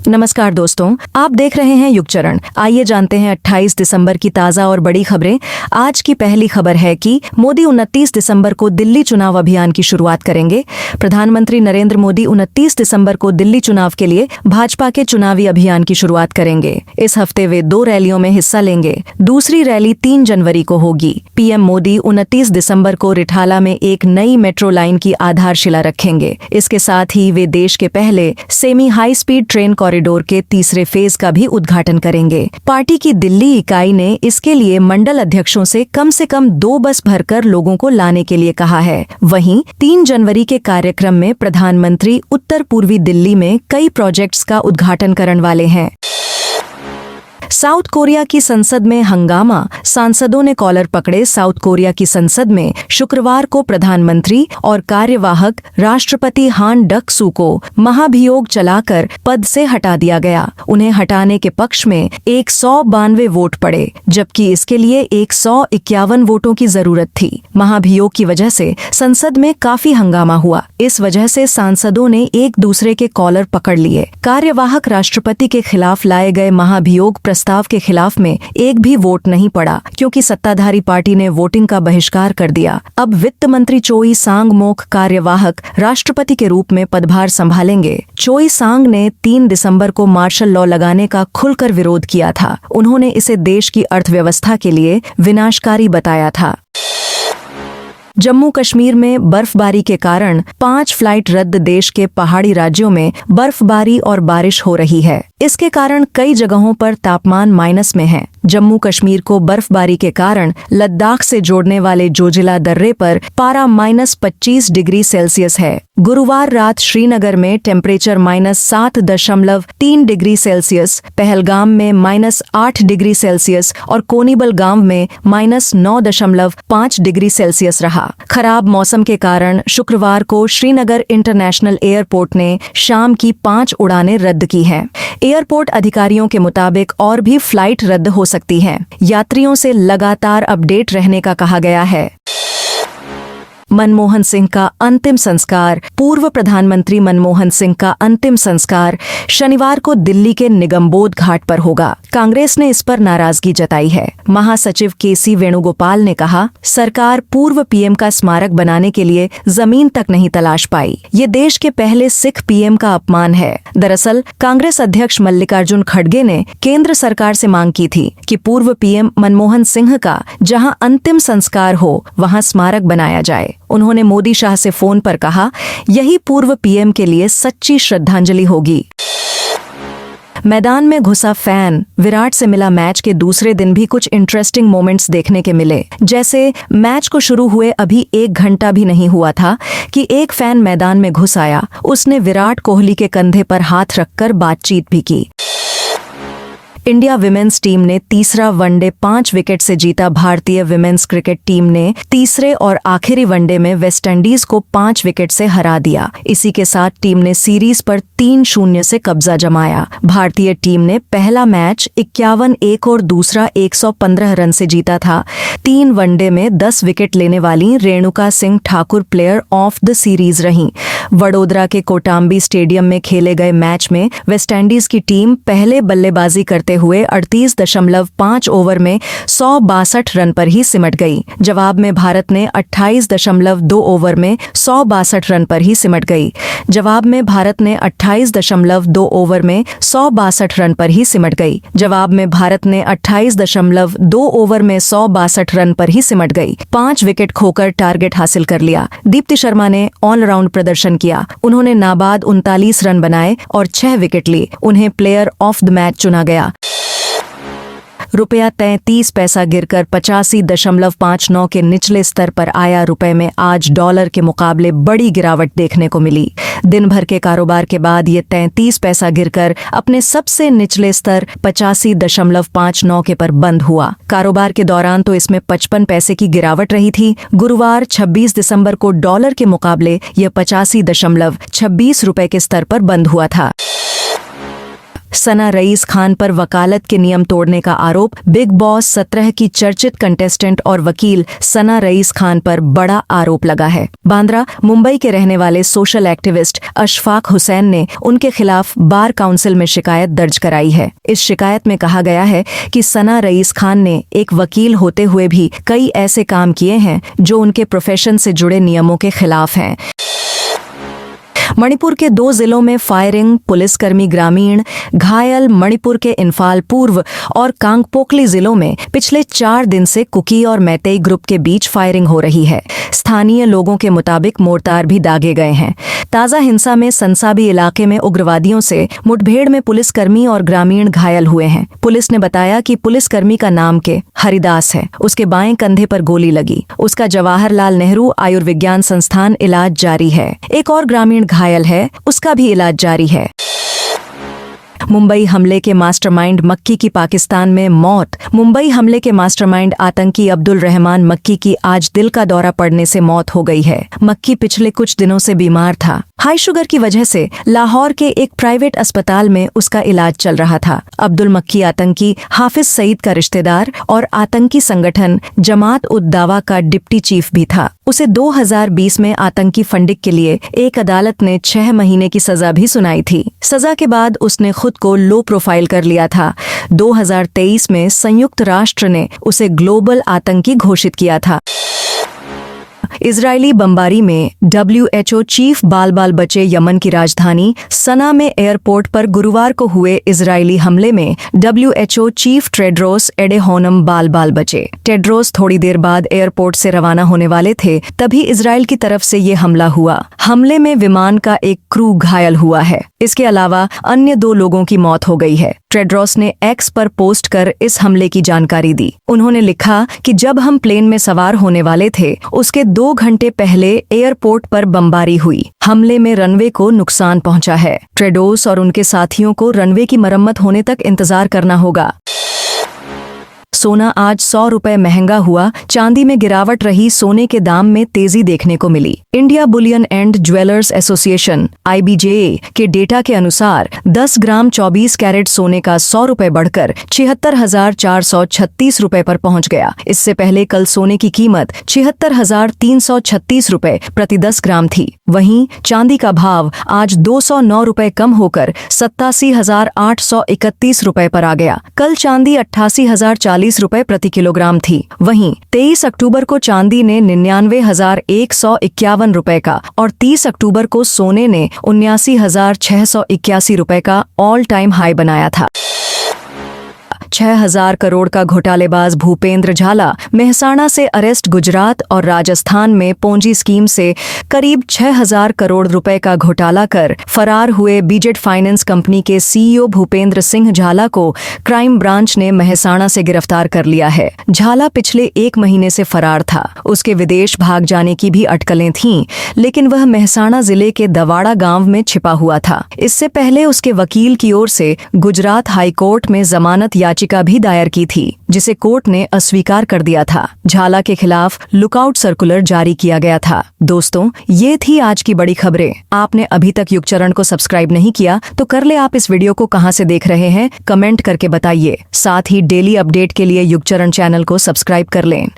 नमस्कार दोस्तों, आप देख रहे हैं युगचरण। आइए जानते हैं 28 दिसंबर की ताज़ा और बड़ी खबरें। आज की पहली खबर है कि मोदी 29 दिसंबर को दिल्ली चुनाव अभियान की शुरुआत करेंगे। प्रधानमंत्री नरेंद्र मोदी 29 दिसंबर को दिल्ली चुनाव के लिए भाजपा के चुनावी अभियान की शुरुआत करेंगे। इस हफ्ते वे 2 रैलियों में हिस्सा लेंगे। दूसरी रैली 3 जनवरी को होगी। पीएम मोदी 29 दिसंबर को रिठाला में एक नई मेट्रो लाइन की आधारशिला रखेंगे। इसके साथ ही वे देश के पहले semi high speed train corridor के तीसरे फेज का भी उद्घाटन करेंगे। पार्टी की दिल्ली इकाई ने इसके लिए मंडल अध्यक्षों से कम 2 बस भरकर लोगों को लाने के लिए कहा है। वहीं 3 जनवरी के कार्यक्रम में प्रधानमंत्री उत्तर पूर्वी दिल्ली में कई प्रोजेक्ट्स का उद्घाटन करने वाले हैं। साउथ कोरिया की संसद में हंगामा, सांसदों ने कॉलर पकड़े। साउथ कोरिया की संसद में शुक्रवार को प्रधानमंत्री और कार्यवाहक राष्ट्रपति हान डक-सू को महाभियोग चलाकर पद से हटा दिया गया। उन्हें हटाने के पक्ष में 192 वोट पड़े, जबकि इसके लिए 151 वोटों की जरूरत थी। महाभियोग की वजह से संसद में काफी हंगामा हुआ। इस वजह से सांसदों ने एक दूसरे के कॉलर पकड़ लिए। कार्यवाहक राष्ट्रपति के खिलाफ लाए गए महाभियोग प्रस्ताव के खिलाफ में एक भी वोट नहीं पड़ा, क्योंकि सत्ताधारी पार्टी ने वोटिंग का बहिष्कार कर दिया। अब वित्त मंत्री चोई सांग मोक कार्यवाहक राष्ट्रपति के रूप में पदभार संभालेंगे। चोई सांग ने 3 दिसंबर को मार्शल लॉ लगाने का खुलकर विरोध किया था। उन्होंने इसे देश की अर्थव्यवस्था के लिए विनाशकारी बताया था। जम्मू कश्मीर में बर्फबारी के कारण 5 फ्लाइट रद्द। देश के पहाड़ी राज्यों में बर्फबारी और बारिश हो रही है। इसके कारण कई जगहों पर तापमान माइनस में है। जम्मू कश्मीर को बर्फबारी के कारण लद्दाख से जोड़ने वाले जोजिला दर्रे पर पारा -25 डिग्री सेल्सियस है। गुरुवार रात श्रीनगर में टेम्परेचर -7.3 डिग्री सेल्सियस, पहलगाम में -8 डिग्री सेल्सियस और कोनीबल गांव में -9.5 डिग्री सेल्सियस रहा। खराब मौसम के कारण शुक्रवार को श्रीनगर इंटरनेशनल एयरपोर्ट ने शाम की 5 उड़ानें रद्द की हैं। एयरपोर्ट अधिकारियों के मुताबिक और भी फ्लाइट रद्द हो सकती हैं। यात्रियों से लगातार अपडेट रहने का कहा गया है। मनमोहन सिंह का अंतिम संस्कार। पूर्व प्रधानमंत्री मनमोहन सिंह का अंतिम संस्कार शनिवार को दिल्ली के निगमबोध घाट पर होगा। कांग्रेस ने इस पर नाराजगी जताई है। महासचिव केसी वेणुगोपाल ने कहा, सरकार पूर्व पीएम का स्मारक बनाने के लिए जमीन तक नहीं तलाश पाई। ये देश के पहले सिख पीएम का अपमान है। दरअसल कांग्रेस अध्यक्ष मल्लिकार्जुन खड़गे ने केंद्र सरकार से मांग की थी कि पूर्व पीएम मनमोहन सिंह का जहां अंतिम संस्कार हो वहां स्मारक बनाया जाए। उन्होंने मोदी शाह से फोन पर कहा, यही पूर्व पीएम के लिए सच्ची श्रद्धांजलि होगी। मैदान में घुसा फैन। विराट से मिला मैच के दूसरे दिन भी कुछ इंटरेस्टिंग मोमेंट्स देखने के मिले। जैसे मैच को शुरू हुए अभी 1 घंटा भी नहीं हुआ था कि एक फैन मैदान में घुस आया। उसने विराट कोहली के कंधे पर हाथ रखकर बातचीत भी की। इंडिया विमेंस टीम ने तीसरा वनडे 5 विकेट से जीता। भारतीय विमेंस क्रिकेट टीम ने तीसरे और आखिरी वनडे में वेस्टइंडीज को 5 विकेट से हरा दिया। इसी के साथ टीम ने सीरीज पर 3-0 से कब्जा जमाया। भारतीय टीम ने पहला मैच 51 और दूसरा 115 रन से जीता था। 3 वनडे में 10 विकेट लेने वाली Renuka Singh Thakur player of the series रहीं। वडोदरा के कोटाम्बी स्टेडियम में खेले गए मैच में वेस्टइंडीज की टीम पहले बल्लेबाजी करते हुए 38.5 ओवर में 162 रन पर ही सिमट गई। जवाब में भारत ने 28.2 ओवर में 162 रन पर ही सिमट गई। जवाब में भारत ने 28.2 ओवर में 162 रन पर ही सिमट गई। जवाब में भारत ने 28.2 ओवर में 162 रन पर ही सिमट गई। 5 विकेट खोकर टारगेट हासिल कर लिया। दीप्ति शर्मा ने ऑलराउंड प्रदर्शन किया। उन्होंने नाबाद 39 रन बनाए और 6 विकेट लिए। उन्हें प्लेयर ऑफ द मैच चुना गया। रुपया 33 पैसा गिरकर 85.59 के निचले स्तर पर आया। रुपए में आज डॉलर के मुकाबले बड़ी गिरावट देखने को मिली। दिन भर के कारोबार के बाद ये 33 पैसा गिरकर अपने सबसे निचले स्तर 85.59 के पर बंद हुआ। कारोबार के दौरान तो इसमें 55 पैसे की गिरावट रही थी। गुरुवार 26 दिसंबर को डॉलर के मुकाबले यह 85.26 रुपए के स्तर पर बंद हुआ था। सना रईस खान पर वकालत के नियम तोड़ने का आरोप। बिग बॉस 17 की चर्चित कंटेस्टेंट और वकील सना रईस खान पर बड़ा आरोप लगा है। बांद्रा, मुंबई के रहने वाले सोशल एक्टिविस्ट अशफाक हुसैन ने उनके खिलाफ बार काउंसिल में शिकायत दर्ज कराई है। इस शिकायत में कहा गया है कि सना रईस खान ने एक वकील होते हुए भी कई ऐसे काम किए हैं जो उनके प्रोफेशन से जुड़े नियमों के खिलाफ हैं। मणिपुर के 2 जिलों में फायरिंग, पुलिसकर्मी ग्रामीण घायल। मणिपुर के इम्फाल पूर्व और कांगपोकली जिलों में पिछले 4 दिन से कुकी और मैतेई ग्रुप के बीच फायरिंग हो रही है। स्थानीय लोगों के मुताबिक मोर्टार भी दागे गए हैं। ताजा हिंसा में संसाबी इलाके में उग्रवादियों से मुठभेड़ में पुलिसकर्मी और ग्रामीण घायल हुए हैं। पुलिस ने बताया कि पुलिसकर्मी का नाम के हरिदास है। उसके बाएं कंधे पर गोली लगी। उसका जवाहरलाल नेहरू आयुर्विज्ञान संस्थान इलाज जारी है। एक और ग्रामीण घायल है, उसका भी इलाज जारी है। मुंबई हमले के मास्टरमाइंड मक्की की पाकिस्तान में मौत। मुंबई हमले के मास्टरमाइंड आतंकी अब्दुल रहमान मक्की की आज दिल का दौरा पड़ने से मौत हो गई है। मक्की पिछले कुछ दिनों से बीमार था। हाई शुगर की वजह से लाहौर के एक प्राइवेट अस्पताल में उसका इलाज चल रहा था। अब्दुल मक्की आतंकी हाफिज सईद का रिश्तेदार और आतंकी संगठन जमात उद दावा का डिप्टी चीफ भी था। उसे 2020 में आतंकी फंडिंग के लिए एक अदालत ने 6 महीने की सजा भी सुनाई थी। सजा के बाद उसने खुद को लो प्रोफाइल कर लिया था। 2023 में संयुक्त राष्ट्र ने उसे ग्लोबल आतंकी घोषित किया था। इजरायली बमबारी में WHO चीफ बाल बचे। यमन की राजधानी सना में एयरपोर्ट पर गुरुवार को हुए इजरायली हमले में WHO चीफ टेड्रोस एडेहोनम बाल बचे। टेड्रोस थोड़ी देर बाद एयरपोर्ट से रवाना होने वाले थे, तभी इजरायल की तरफ से ये हमला हुआ। हमले में विमान का एक क्रू घायल हुआ है। इसके अलावा अन्य 2 लोगों की मौत हो गई है। टेड्रोस ने एक्स पर पोस्ट कर इस हमले की जानकारी दी। उन्होंने लिखा कि जब हम प्लेन में सवार होने वाले थे, उसके 2 घंटे पहले एयरपोर्ट पर बमबारी हुई। हमले में रनवे को नुकसान पहुंचा है। टेड्रोस और उनके साथियों को रनवे की मरम्मत होने तक इंतजार करना होगा। सोना आज 100 रुपए महंगा हुआ। चांदी में गिरावट रही। सोने के दाम में तेजी देखने को मिली। India bullion and jewellers association IBJA के डेटा के अनुसार 10 ग्राम 24 कैरेट सोने का 100 रुपए बढ़कर 76,436 रुपए पर पहुंच गया। इससे पहले कल सोने की कीमत 76,336 रुपए प्रति 10 ग्राम थी। वहीं चांदी का भाव आज 209 रुपए कम होकर 87,831 रुपए पर आ गया। कल चांदी 88,040 रुपए प्रति किलोग्राम थी। वहीं 23 अक्टूबर को चांदी ने 99,151 रुपए का और 30 अक्टूबर को सोने ने 79,681 रुपए का ऑल टाइम हाई बनाया था। 6,000 करोड़ का घोटालेबाज भूपेंद्र झाला मेहसाणा से अरेस्ट। गुजरात और राजस्थान में पोंजी स्कीम से करीब 6,000 करोड़ रुपए का घोटाला कर फरार हुए बीजेट फाइनेंस कंपनी के CEO भूपेंद्र सिंह झाला को क्राइम ब्रांच ने मेहसाणा से गिरफ्तार कर लिया है। झाला पिछले 1 महीने से फरार था। उसके विदेश भाग जाने की भी अटकलें थीं, लेकिन वह मेहसाणा जिले के दवाड़ा गांव में छिपा हुआ था। इससे पहले उसके वकील की ओर से गुजरात हाईकोर्ट में जमानत याचिका भी दायर की थी, जिसे कोर्ट ने अस्वीकार कर दिया था। झाला के खिलाफ लुकआउट सर्कुलर जारी किया गया था। दोस्तों, ये थी आज की बड़ी खबरें। आपने अभी तक युगचरण को सब्सक्राइब नहीं किया तो कर ले। आप इस वीडियो को कहां से देख रहे हैं, कमेंट करके बताइए। साथ ही डेली अपडेट के लिए युगचरण चैनल को सब्सक्राइब कर लें।